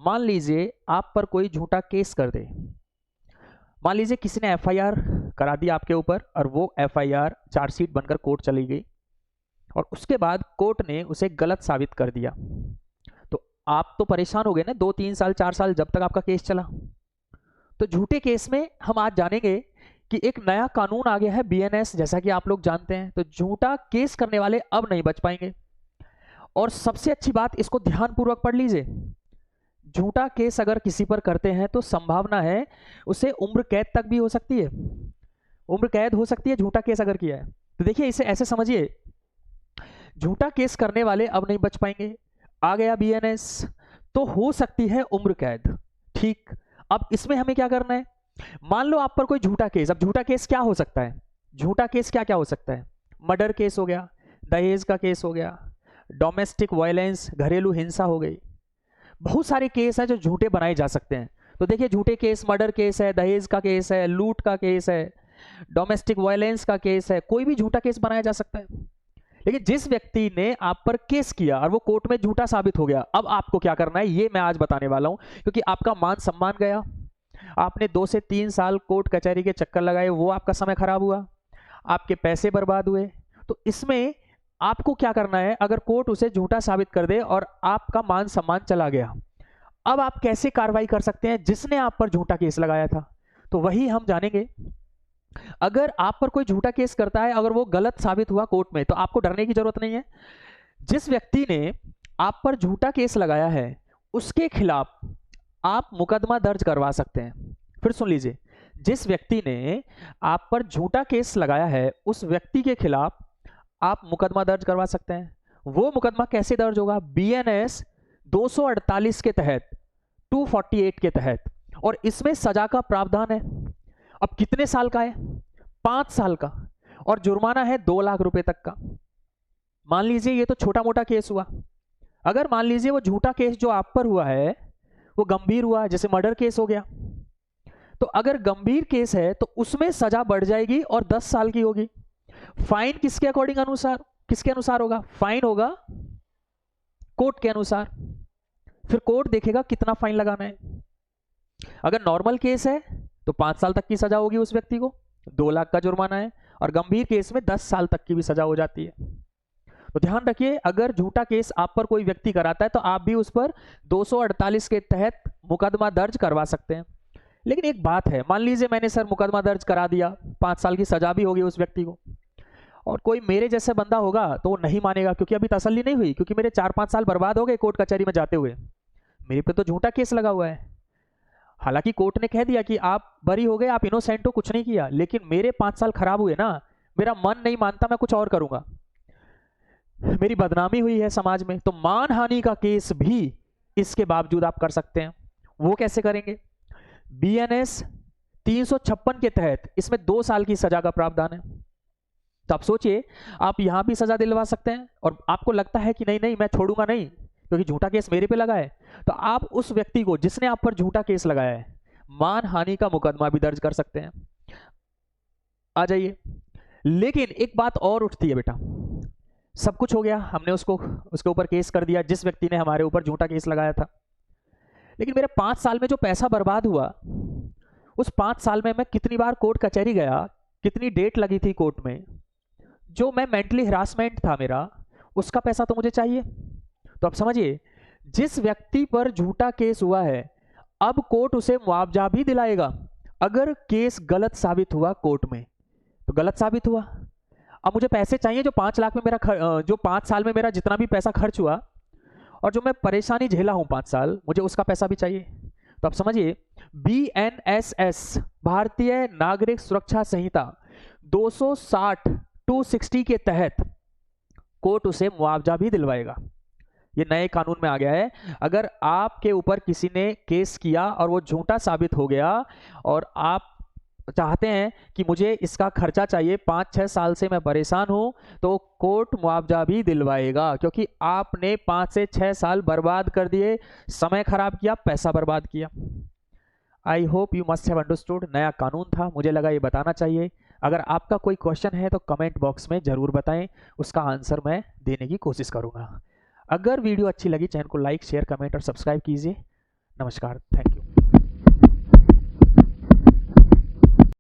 मान लीजिए आप पर कोई झूठा केस कर दे। मान लीजिए किसी ने एफआईआर करा दी आपके ऊपर और वो एफआईआर चार्जशीट बनकर कोर्ट चली गई और उसके बाद कोर्ट ने उसे गलत साबित कर दिया। तो आप तो परेशान हो गए ना, 2 3 साल 4 साल जब तक आपका केस चला। तो झूठे केस में हम आज जानेंगे कि एक नया कानून आ गया है बीएनएस, जैसा कि आप लोग जानते हैं। तो झूठा केस करने वाले अब नहीं बच पाएंगे। और सबसे अच्छी बात, इसको ध्यानपूर्वक पढ़ लीजिए, झूठा केस अगर किसी पर करते हैं तो संभावना है उसे उम्र कैद तक भी हो सकती है। उम्र कैद हो सकती है झूठा केस अगर किया है। तो देखिए, इसे ऐसे समझिए, झूठा केस करने वाले अब नहीं बच पाएंगे। आ गया बीएनएस तो हो सकती है उम्र कैद। ठीक, अब इसमें हमें क्या करना है? मान लो आप पर कोई झूठा केस। अब झूठा केस क्या हो सकता है? झूठा केस क्या क्या हो सकता है? मर्डर केस हो गया, दहेज का केस हो गया, डोमेस्टिक वायलेंस, घरेलू हिंसा हो गई। बहुत सारे केस हैं जो झूठे बनाए जा सकते हैं। तो देखिए, झूठे केस मर्डर केस है, दहेज का केस है, लूट का केस है, डोमेस्टिक वायलेंस का केस है, कोई भी झूठा केस बनाया जा सकता है। लेकिन जिस व्यक्ति ने आप पर केस किया और वो कोर्ट में झूठा साबित हो गया, अब आपको क्या करना है ये मैं आज बताने वाला हूं। क्योंकि आपका मान सम्मान गया, आपने 2 से 3 साल कोर्ट कचहरी के चक्कर लगाए, वो आपका समय खराब हुआ, आपके पैसे बर्बाद हुए। तो इसमें आपको क्या करना है? अगर कोर्ट उसे झूठा साबित कर दे और आपका मान सम्मान चला गया, अब आप कैसे कार्रवाई कर सकते हैं जिसने आप पर झूठा केस लगाया था? तो वही हम जानेंगे। अगर आप पर कोई झूठा केस करता है, अगर वो गलत साबित हुआ कोर्ट में, तो आपको डरने की जरूरत नहीं है। जिस व्यक्ति ने आप पर झूठा केस लगाया है उसके खिलाफ आप मुकदमा दर्ज करवा सकते हैं। फिर सुन लीजिए, जिस व्यक्ति ने आप पर झूठा केस लगाया है उस व्यक्ति के खिलाफ आप मुकदमा दर्ज करवा सकते हैं। वो मुकदमा कैसे दर्ज होगा? बीएनएस 248 के तहत, 248 के तहत, और इसमें सजा का प्रावधान है। अब कितने साल का है? 5 साल का, और जुर्माना है 2 लाख रुपए तक का। मान लीजिए ये तो छोटा मोटा केस हुआ। अगर मान लीजिए वो झूठा केस जो आप पर हुआ है वो गंभीर हुआ, जैसे मर्डर केस हो गया, तो अगर गंभीर केस है तो उसमें सजा बढ़ जाएगी और 10 साल की होगी। फाइन किसके अकॉर्डिंग अनुसार, किसके अनुसार होगा? फाइन होगा कोर्ट के अनुसार। फिर कोर्ट देखेगा कितना फाइन लगाना है। अगर नॉर्मल केस है तो 5 साल तक की सजा होगी उस व्यक्ति को, 2 लाख का जुर्माना है, और गंभीर केस में 10 साल तक की भी सजा हो जाती है। तो ध्यान रखिए, अगर झूठा केस आप पर कोई व्यक्ति कराता है तो आप भी उस पर 248 के तहत मुकदमा दर्ज करवा सकते हैं। लेकिन एक बात है, मान लीजिए मैंने सर मुकदमा दर्ज करा दिया, 5 साल की सजा भी होगी उस व्यक्ति को, और कोई मेरे जैसे बंदा होगा तो वो नहीं मानेगा, क्योंकि अभी तसल्ली नहीं हुई, क्योंकि मेरे 4 5 साल बर्बाद हो गए कोर्ट कचहरी में जाते हुए। मेरे पे तो झूठा केस लगा हुआ है। हालांकि कोर्ट ने कह दिया कि आप बरी हो गए, आप इनोसेंट हो, कुछ नहीं किया, लेकिन मेरे 5 साल खराब हुए ना। मेरा मन नहीं मानता, मैं कुछ और करूंगा, मेरी बदनामी हुई है समाज में। तो मानहानि का केस भी इसके बावजूद आप कर सकते हैं। वो कैसे करेंगे? बीएनएस 356 के तहत इसमें 2 साल की सजा का प्रावधान है। तो आप सोचिए, आप यहां भी सजा दिलवा सकते हैं, और आपको लगता है कि नहीं नहीं मैं छोड़ूंगा नहीं क्योंकि झूठा केस मेरे पे लगा है, तो आप उस व्यक्ति को जिसने आप पर झूठा केस लगाया है मानहानि का मुकदमा भी दर्ज कर सकते हैं। आ जाइए। लेकिन एक बात और उठती है बेटा, सब कुछ हो गया, हमने उसको उसके ऊपर केस कर दिया जिस व्यक्ति ने हमारे ऊपर झूठा केस लगाया था, लेकिन मेरे 5 साल में जो पैसा बर्बाद हुआ, उस 5 साल में मैं कितनी बार कोर्ट कचहरी गया, कितनी डेट लगी थी कोर्ट में, जो मैं मेंटली हरासमेंट था मेरा, उसका पैसा तो मुझे चाहिए। तो आप समझिए, जिस व्यक्ति पर झूठा केस हुआ है अब कोर्ट उसे मुआवजा भी दिलाएगा। अगर केस गलत साबित हुआ कोर्ट में, तो गलत साबित हुआ, अब मुझे पैसे चाहिए। जो 5 लाख में मेरा जो 5 साल में मेरा जितना भी पैसा खर्च हुआ और जो मैं परेशानी झेला हूं 5 साल, मुझे उसका पैसा भी चाहिए। तो आप समझिए, बीएनएसएस भारतीय नागरिक सुरक्षा संहिता 260 260 के तहत कोर्ट उसे मुआवजा भी दिलवाएगा। ये नए कानून में आ गया है। अगर आपके ऊपर किसी ने केस किया और वो झूठा साबित हो गया और आप चाहते हैं कि मुझे इसका खर्चा चाहिए, 5-6 साल से मैं परेशान हूं, तो कोर्ट मुआवजा भी दिलवाएगा, क्योंकि आपने 5 से 6 साल बर्बाद कर दिए, समय खराब किया, पैसा बर्बाद किया। I hope you must have understood. नया कानून था, मुझे लगा ये बताना चाहिए। अगर आपका कोई क्वेश्चन है तो कमेंट बॉक्स में जरूर बताएं, उसका आंसर मैं देने की कोशिश करूंगा। अगर वीडियो अच्छी लगी, चैनल को लाइक शेयर कमेंट और सब्सक्राइब कीजिए। नमस्कार, थैंक